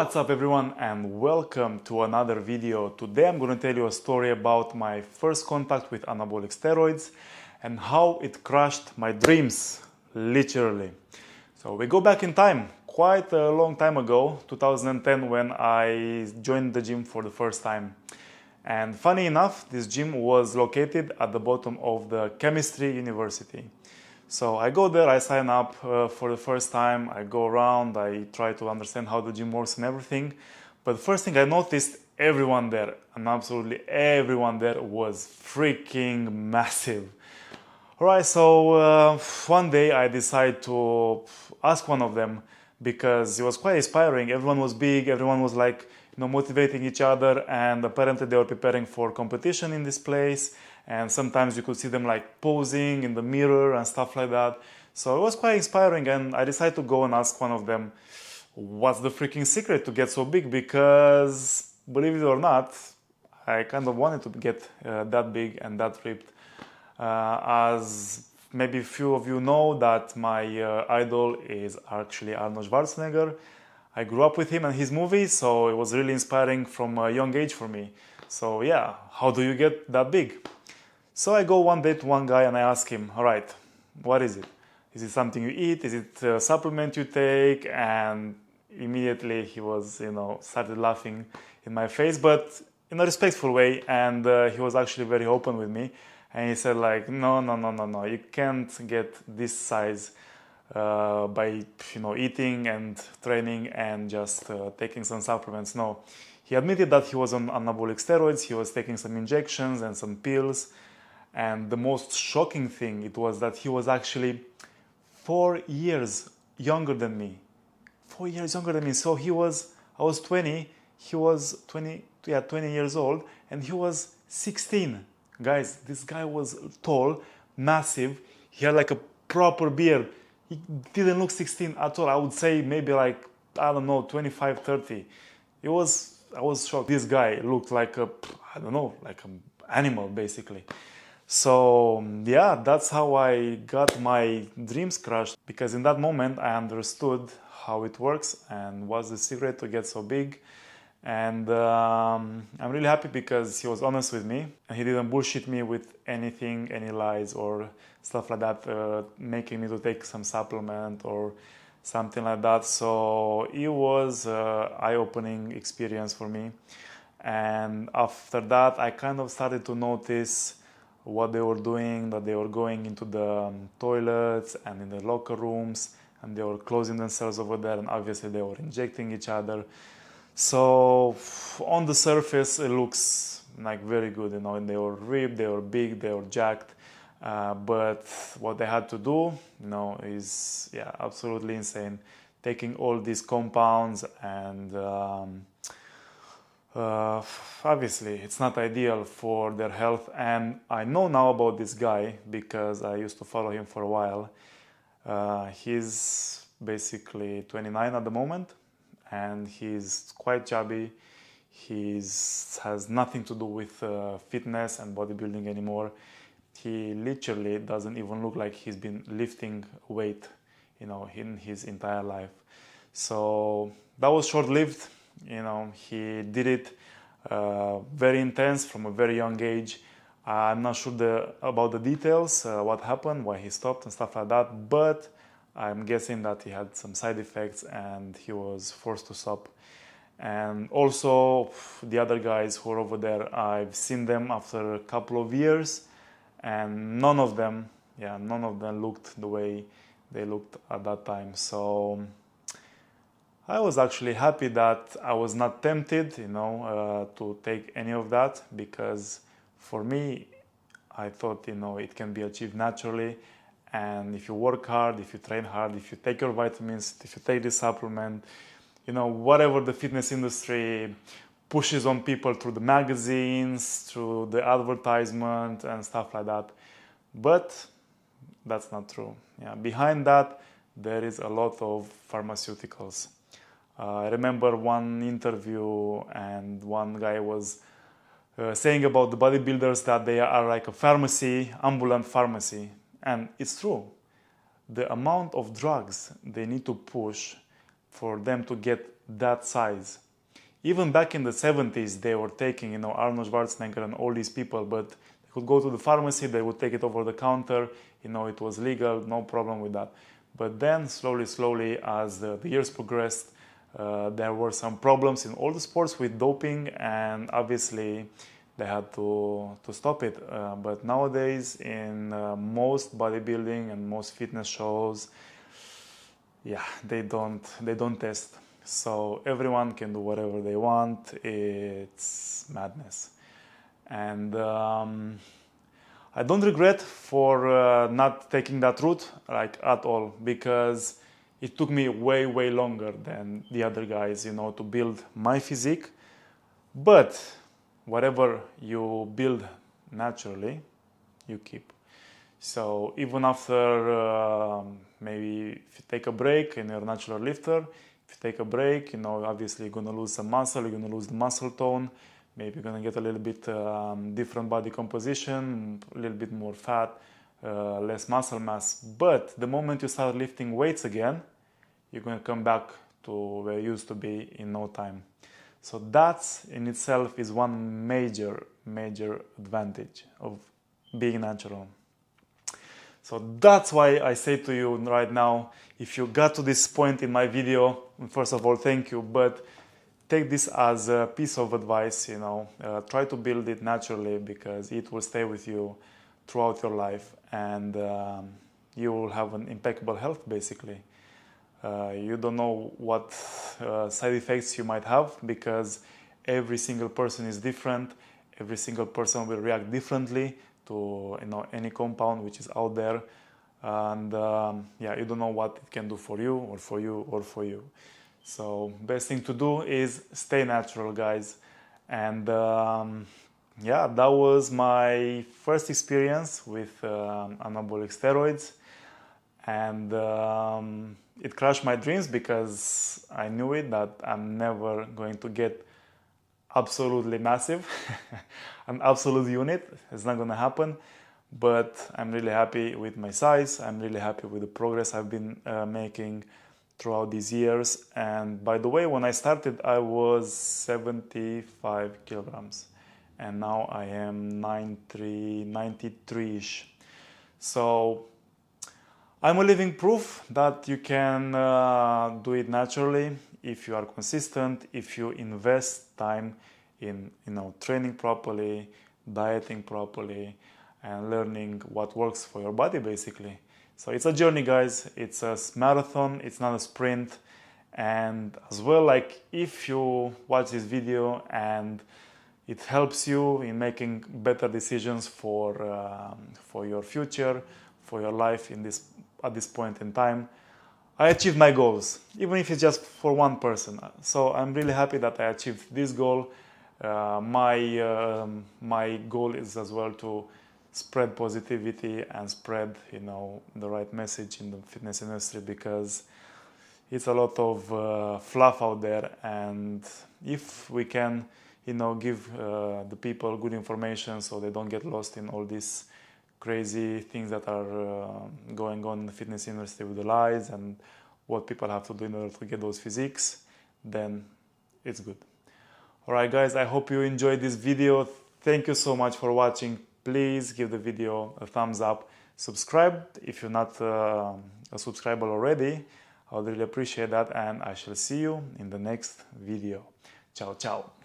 What's up everyone and welcome to another video. Today I'm going to tell you a story about my first contact with anabolic steroids and how it crushed my dreams, literally. So we go back in time, quite a long time ago, 2010, when I joined the gym for the first time. And funny enough, this gym was located at the bottom of the chemistry university. So I go there, I sign up for the first time, I go around, I try to understand how the gym works and everything. But the first thing I noticed, everyone there, and absolutely everyone there, was freaking massive. Alright, so one day I decided to ask one of them because it was quite inspiring. Everyone was big, everyone was like, motivating each other, and apparently they were preparing for competition in this place. And sometimes you could see them like posing in the mirror and stuff like that. So it was quite inspiring, and I decided to go and ask one of them, what's the freaking secret to get so big? Because believe it or not, I kind of wanted to get that big and that ripped. As maybe few of you know, that my idol is actually Arnold Schwarzenegger. I grew up with him and his movies, so it was really inspiring from a young age for me. So yeah, how do you get that big? So I go one day to one guy and I ask him, all right, what is it? Is it something you eat? Is it a supplement you take? And immediately he was, started laughing in my face, but in a respectful way. And he was actually very open with me. And he said like, no, you can't get this size by eating and training and just taking some supplements. No, he admitted that he was on anabolic steroids. He was taking some injections and some pills. And the most shocking thing, it was that he was actually 4 years younger than me. 4 years younger than me. So I was 20, he was 20 years old, and he was 16. Guys, this guy was tall, massive. He had like a proper beard. He didn't look 16 at all. I would say maybe like, I don't know, 25, 30. I was shocked. This guy looked like like an animal basically. So yeah, that's how I got my dreams crushed, because in that moment I understood how it works and what's the secret to get so big. And I'm really happy because he was honest with me and he didn't bullshit me with anything, any lies or stuff like that, making me to take some supplement or something like that. So it was an eye-opening experience for me. And after that, I kind of started to notice what they were doing, that they were going into the toilets and in the locker rooms, and they were closing themselves over there, and obviously they were injecting each other. So on the surface it looks like very good, and they were ripped, they were big, they were jacked, but what they had to do, is absolutely insane, taking all these compounds. And obviously it's not ideal for their health. And I know now about this guy because I used to follow him for a while. He's basically 29 at the moment, and he's quite chubby. He has nothing to do with fitness and bodybuilding anymore. He literally doesn't even look like he's been lifting weight, in his entire life. So that was short-lived. He did it very intense from a very young age. I'm not sure about the details, what happened, why he stopped and stuff like that, but I'm guessing that he had some side effects and he was forced to stop. And also the other guys who are over there, I've seen them after a couple of years, and none of them looked the way they looked at that time. So I was actually happy that I was not tempted, to take any of that, because for me, I thought, it can be achieved naturally. And if you work hard, if you train hard, if you take your vitamins, if you take this supplement, whatever the fitness industry pushes on people through the magazines, through the advertisement and stuff like that. But that's not true. Behind that, there is a lot of pharmaceuticals. I remember one interview and one guy was saying about the bodybuilders that they are like a pharmacy, ambulant pharmacy. And it's true. The amount of drugs they need to push for them to get that size. Even back in the 70s, they were taking, you know, Arnold Schwarzenegger and all these people, but they could go to the pharmacy, they would take it over the counter, you know, it was legal, no problem with that. But then slowly, as the years progressed, there were some problems in all the sports with doping, and obviously they had to stop it. But nowadays, in most bodybuilding and most fitness shows, yeah, they don't test. So everyone can do whatever they want. It's madness. And I don't regret for not taking that route, like, at all, because it took me way longer than the other guys, you know, to build my physique. But whatever you build naturally, you keep. So even after maybe if you take a break and you're a natural lifter, if you take a break, you know, obviously you're gonna lose some muscle, you're gonna lose the muscle tone, maybe you're gonna get a little bit different body composition, a little bit more fat, less muscle mass. But the moment you start lifting weights again, you're gonna come back to where you used to be in no time. So that in itself is one major advantage of being natural. So that's why I say to you right now, if you got to this point in my video, first of all, thank you, but take this as a piece of advice, you know, try to build it naturally, because it will stay with you throughout your life, and you will have an impeccable health, basically. You don't know what side effects you might have, because every single person is different. Every single person will react differently to, you know, any compound which is out there, and yeah, you don't know what it can do for you or for you or for you. So best thing to do is stay natural, guys. And yeah, that was my first experience with anabolic steroids, and it crushed my dreams, because I knew it, that I'm never going to get absolutely massive, an absolute unit. It's not gonna happen. But I'm really happy with my size. I'm really happy with the progress I've been making throughout these years. And by the way, when I started, I was 75 kilograms, and now I am 93-ish. So I'm a living proof that you can do it naturally if you are consistent, if you invest time in, you know, training properly, dieting properly, and learning what works for your body, basically. So it's a journey, guys. It's a marathon, it's not a sprint. And as well, like, if you watch this video and it helps you in making better decisions for your future, for your life at this point in time, I achieved my goals, even if it's just for one person. So I'm really happy that I achieved this goal. My goal is as well to spread positivity and spread, you know, the right message in the fitness industry, because it's a lot of fluff out there. And if we can, you know, give the people good information so they don't get lost in all these crazy things that are going on in the fitness industry with the lies and what people have to do in order to get those physiques, then it's good. Alright, guys, I hope you enjoyed this video. Thank you so much for watching. Please give the video a thumbs up. Subscribe if you're not a subscriber already. I would really appreciate that, and I shall see you in the next video. Ciao, ciao.